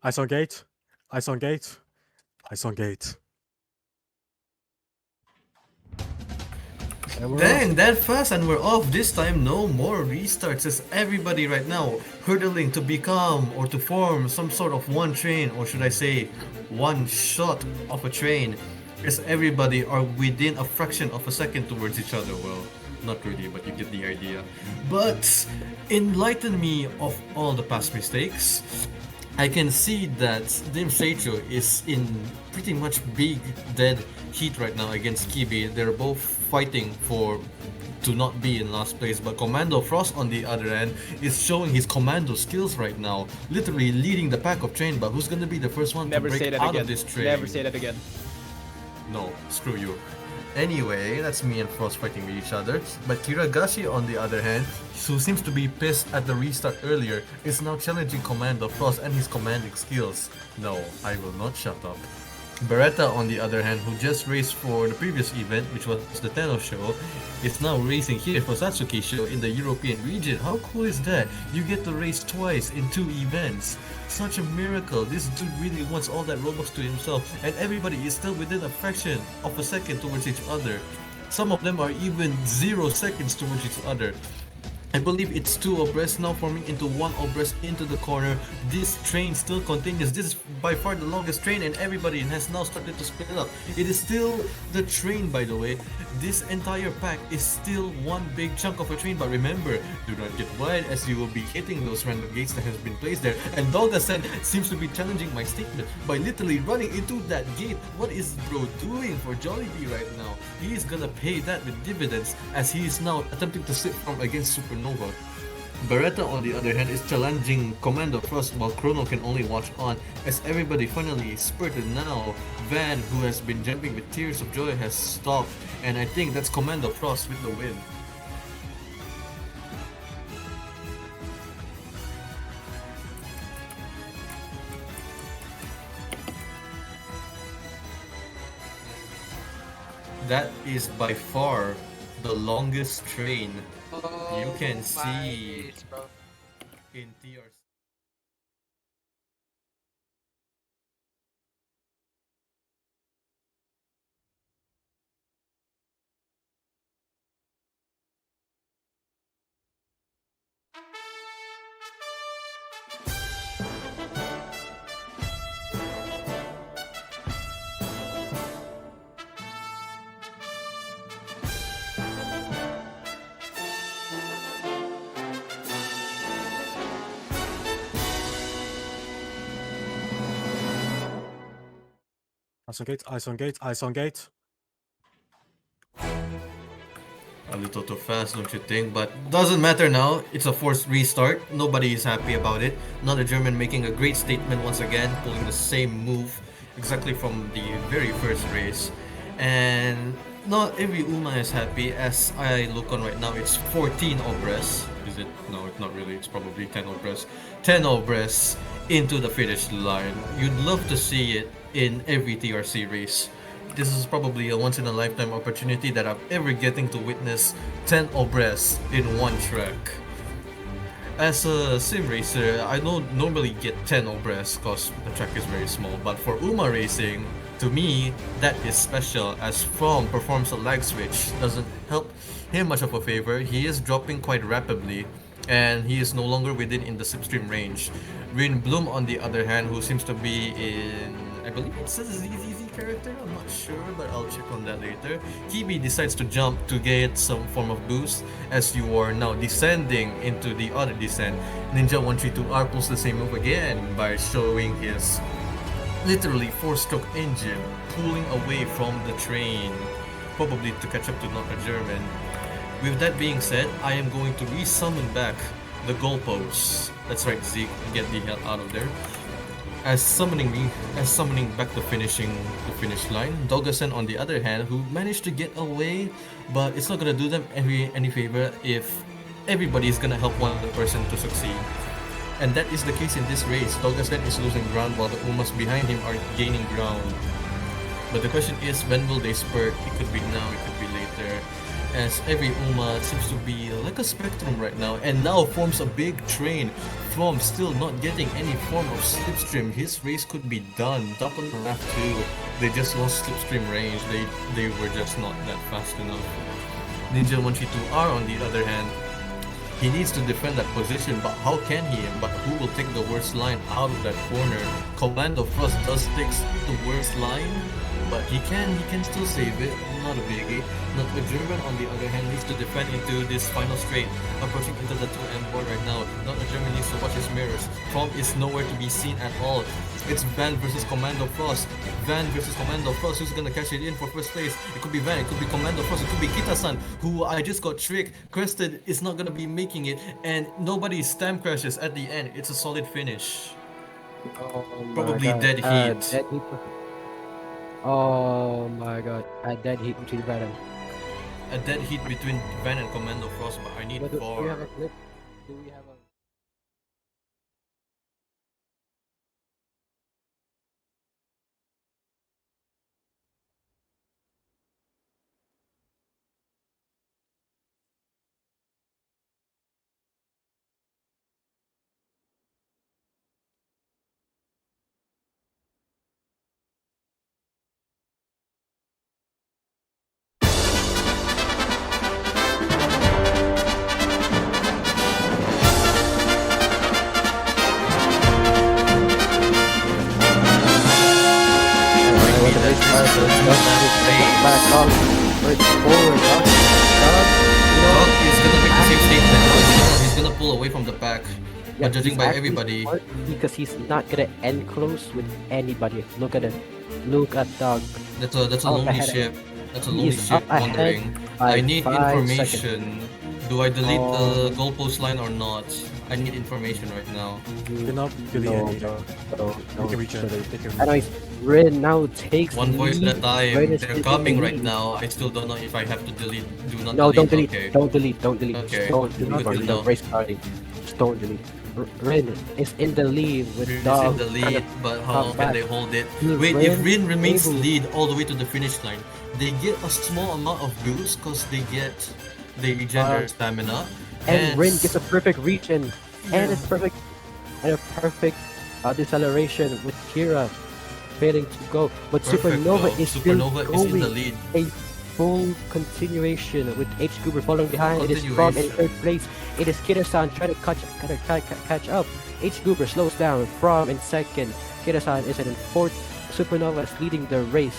Ice on gate. Ice on gate. Ice on gate. And we're Dang, off. that fast and we're off. This time no more restarts as everybody right now hurtling to become or to form some sort of one train, or should I say one shot of a train, as everybody are within a fraction of a second towards each other. Well, not really, but you get the idea. But enlighten me of all the past mistakes. I can see that Dim Seicho is in pretty much big dead heat right now against Kibi. They're both fighting for to not be in last place, but CommandoFrost on the other end is showing his commando skills right now, literally leading the pack of train. But who's gonna be the first one Never to say break that out again. of this train? Never say that again. No, screw you. Anyway, that's me and Frost fighting with each other. But Kiragashi, on the other hand, who seems to be pissed at the restart earlier, is now challenging CommandoFrost and his commanding skills. No, I will not shut up. Beretta, on the other hand, who just raced for the previous event, which was the Tenno Show, is now racing here for Satsuki Sho in the European region. How cool is that? You get to race twice in 2 events. Such a miracle. This dude really wants all that Robux to himself, and everybody is still within a fraction of a second towards each other. Some of them are even 0 seconds towards each other. I believe it's 2 abreast now forming into 1 abreast into the corner. This train still continues. This is by far the longest train, and everybody has now started to split up. It is still the train, by the way. This entire pack is still one big chunk of a train, but remember, do not get wide as you will be hitting those random gates that has been placed there. And Dolga-san seems to be challenging my statement by literally running into that gate. What is bro doing for Jollibee right now? He is gonna pay that with dividends as he is now attempting to sit from against Supernova. Beretta, on the other hand, is challenging CommandoFrost while Chrono can only watch on as everybody finally spurted now. Van, who has been jumping with tears of joy, has stopped, and I think that's CommandoFrost with the win. That is by far the longest train you can see in TRC. Ice on gate. Ice on gate. Ice on gate. A little too fast, don't you think? But doesn't matter now. It's a forced restart. Nobody is happy about it. Another German making a great statement once again, pulling the same move exactly from the very first race. And not every Uma is happy. As I look on right now, it's 14 Obres. Is it? No, it's not really. It's probably 10 Obres. 10 Obres into the finish line. You'd love to see it in every TRC race. This is probably a once-in-a-lifetime opportunity that I'm ever getting to witness 10 Obres in one track. As a sim racer, I don't normally get 10 Obres because the track is very small, but for Uma racing, to me, that is special as From performs a lag switch, doesn't help him much of a favor. He is dropping quite rapidly, and he is no longer within in the slipstream range. Rynbloom, on the other hand, who seems to be in, I believe it's a ZZZ character, I'm not sure, but I'll check on that later. Kibi decides to jump to get some form of boost as you are now descending into the other descent. Ninja132R pulls the same move again by showing his literally 4-stroke engine pulling away from the train, probably to catch up to not a German. With that being said, I am going to resummon back the goalposts. That's right, Zeke, get the hell out of there. as summoning back the finish line. Dogasen, on the other hand, who managed to get away, but it's not gonna do them any favor if everybody is gonna help one other person to succeed. And that is the case in this race. Dogasen is losing ground while the Umas behind him are gaining ground. But the question is, when will they spurt? It could be now, it could be later. As every Uma seems to be like a spectrum right now, and now forms a big train. From still not getting any form of slipstream, his race could be done. Top on the lap 2, they just lost slipstream range. They were just not that fast enough. Ninja 132R, on the other hand, he needs to defend that position, but how can he? But who will take the worst line out of that corner? CommandoFrost does take the worst line, but he can still save it. Not a biggie. Not a German, on the other hand, needs to defend into this final straight, approaching into the 2M board right now. Not a German needs to watch his mirrors. Prom is nowhere to be seen at all. It's Van versus CommandoFrost. Van versus CommandoFrost. Who's gonna catch it in for first place? It could be Van, it could be CommandoFrost, it could be Kita-san, who I just got tricked. Crested is not gonna be making it, and nobody stamp crashes at the end. It's a solid finish. Oh Probably God. dead heat. Dead heat. Oh my God. A dead heat between Van and. A dead heat between Van and CommandoFrost, but I need Do we VAR. have a clip? Do we have a? Back up. It's forward. Dog is gonna make the same statement. He's gonna pull away from the pack. Yeah, But judging he's by actually everybody, smart because he's not gonna end close with anybody. Look at it. Look at Dog. that's a Up lonely ahead. ship. That's a He lonely is ship up ahead wondering. by I need 5 information. Do I delete Oh. the goalpost line or not? I need information right now. Do not delete No, any. no, They can reach it. They can reach Anyways, Rin now takes One voice at a lead. time. Rin is They're taking coming the right lead. now. I still don't know if I have to delete. Do not No, don't delete. delete. Okay. Don't delete. Don't delete. Okay. Don't delete. Good to The know. race starting. Just don't delete. Rin is in the lead with Rin is Dog. in the lead, but how come can back. they hold it? Rin Wait, if Rin remains able- lead all the way to the finish line, they get a small amount of boost because they regen their stamina. And Rin Hence- gets a perfect reach and Yeah. it's perfect and a perfect deceleration with Kira failing to go. But Perfect, Supernova though. is Supernova still is in the going. lead. A full continuation with H Goober following behind. It is From in Continuation. third place. It is Kira-san trying to catch up. H Goober slows down. From in second. Kira-san is in fourth. Supernova is leading the race.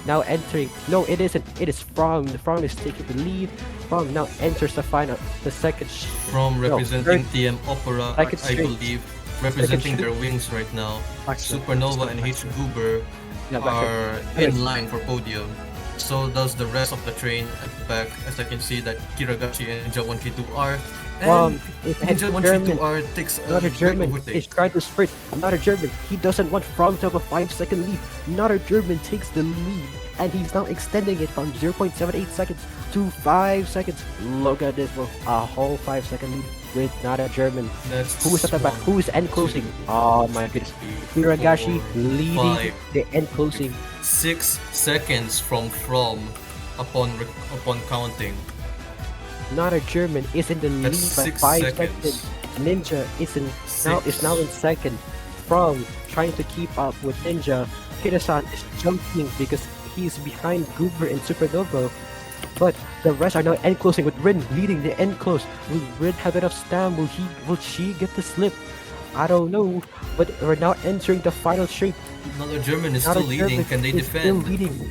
Now entering. No, it isn't. It is From. From is taking the lead. From now enters the final. The second. From No, representing third- TM Opera, second I straight. believe, representing straight. their wings right now. Actually, Supernova and H Goober Yeah, back are Anyways. in line for podium. So does the rest of the train at the back, as I can see that Kiragashi and Ninja 132R. And Is ahead Ninja German. 132R takes a Another great German overtake. is trying to sprint. Another German. He doesn't want From to have a 5-second lead. Another German takes the lead. And he's now extending it from 0.78 seconds to 5 seconds. Look at this, bro. A whole 5-second lead with not a German. That's Who is at the back? 1, Who is end closing? 2, Oh my goodness. 3, Hiragashi 4, leading 5, the end closing. 6 seconds from upon counting. Not a German is in the lead That's by 6 5 seconds. seconds. Ninja is now Six. in second. From trying to keep up with Ninja. Kira-san is jumping because he's behind Goober and Supernova. But the rest are now end closing with Rin leading the end close. Will Rin have enough stam? Will she get the slip? I don't know. But we're now entering the final straight. Another German is Not still a leading. German Can they is still defend? leading.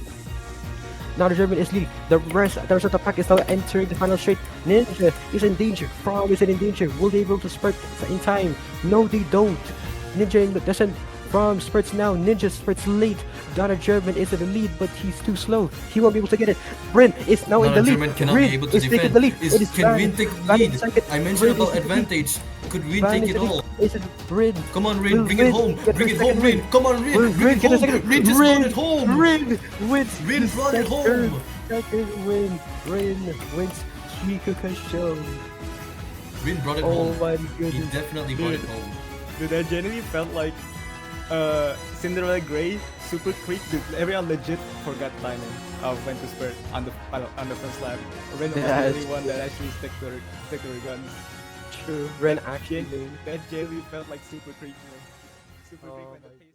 Not a German is leading. The rest of the pack is now entering the final straight. Ninja is in danger. From is in danger. Will they be able to spurt in time? No, they don't. Ninja doesn't. From spurts now. Ninja spurts late. Not a German is in the lead, but he's too slow. He won't be able to get it. Rin is now in Not the a lead. German cannot Rin be able to is taking defend. the lead. Is, It is can Rin take Van in lead? second. I mentioned Rin is about taking the lead. advantage. Could Rin take it all? Is it Rin? Come on, Rin, Will bring it Rin home. get Bring the it home, second Rin. win? Come on, Rin. Will Bring Rin it get the home. second? Rin just brought it home. Rin wins. Rin the brought it second home. Second win. Rin wins Kikuka Sho. Rin brought it Oh home. my He goodness. definitely brought it home. Dude, I genuinely felt like Cinderella Grey, Super Creek, dude, everyone legit forgot timing of when to spurt on the first lap. Ren was the only one that actually stick to her guns. True. Ren actually. That genuinely felt like Super Creek, man. Super Oh Creek when the my pace